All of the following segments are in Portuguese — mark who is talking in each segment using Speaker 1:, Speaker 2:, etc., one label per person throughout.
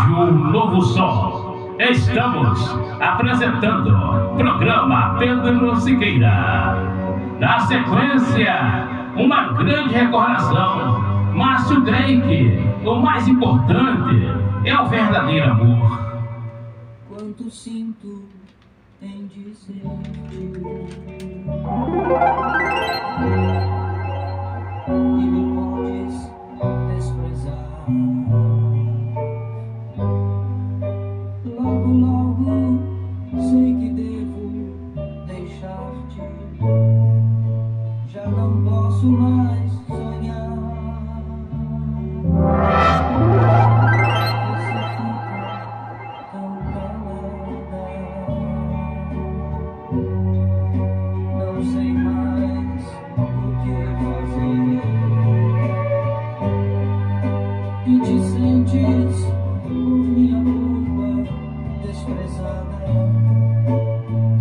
Speaker 1: Rádio Novo Sol. Estamos apresentando o programa Pedro Siqueira. Na sequência, uma grande recordação. Márcio Drake, o mais importante é o verdadeiro amor.
Speaker 2: Quanto sinto em dizer-te e me podes desprezar. Logo, logo sei que devo deixar-te. Já não posso mais sonhar. Você fica tão calada. Não sei mais o que fazer. E te sentes por minha culpa desprezada.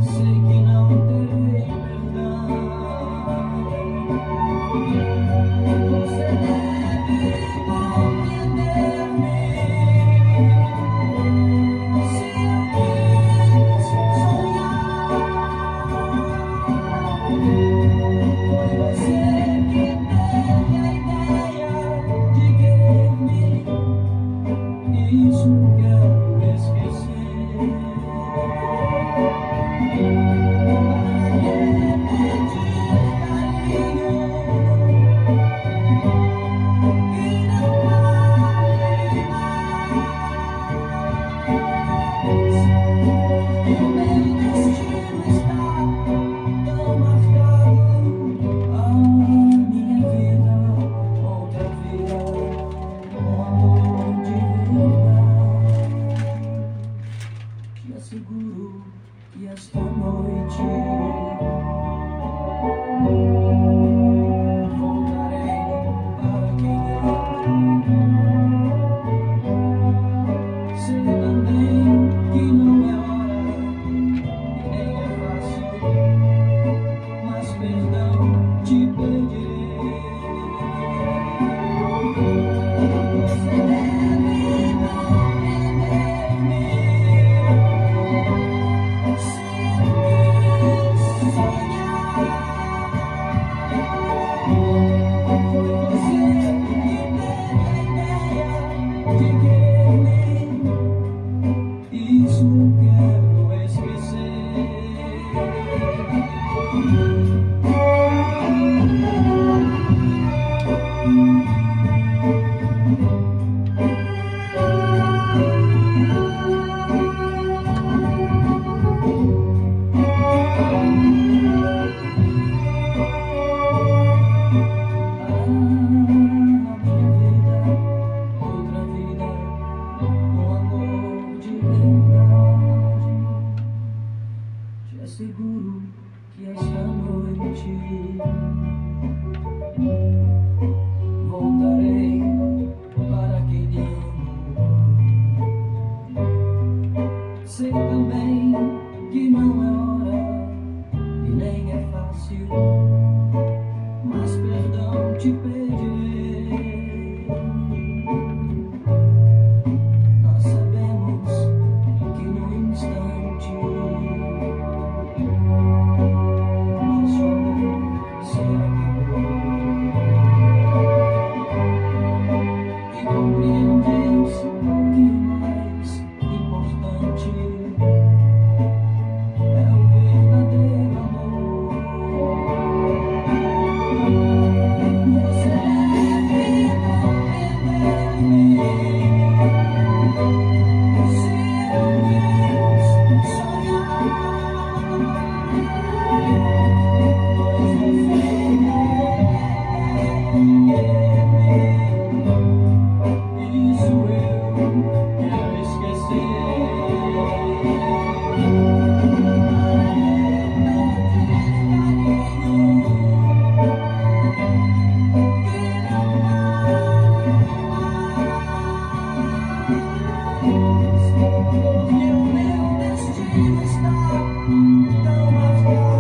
Speaker 2: Sei que não terei perdão. Você deve compreender-me. Se eu quis sonhar, foi você que teve a ideia de querer-me. Isso quero esquecer. Seguro que esta noite voltarei para quem amo. Sei também que não é hora e nem é fácil, mas perdão te pedirei. Você deve compreender-me. Isso quero esquecer. Seguro que esta noite voltarei para quem amo. Sei também que não é hora e nem é fácil, mas perdão te pedirei. Nós sabemos que no instante nosso amor se acabou. E compreendes que o mais importante é o verdadeiro amor. Você deve compreender-me. Se eu quis sonhar, isso eu quero esquecer. Porque o meu destino está tão marcado.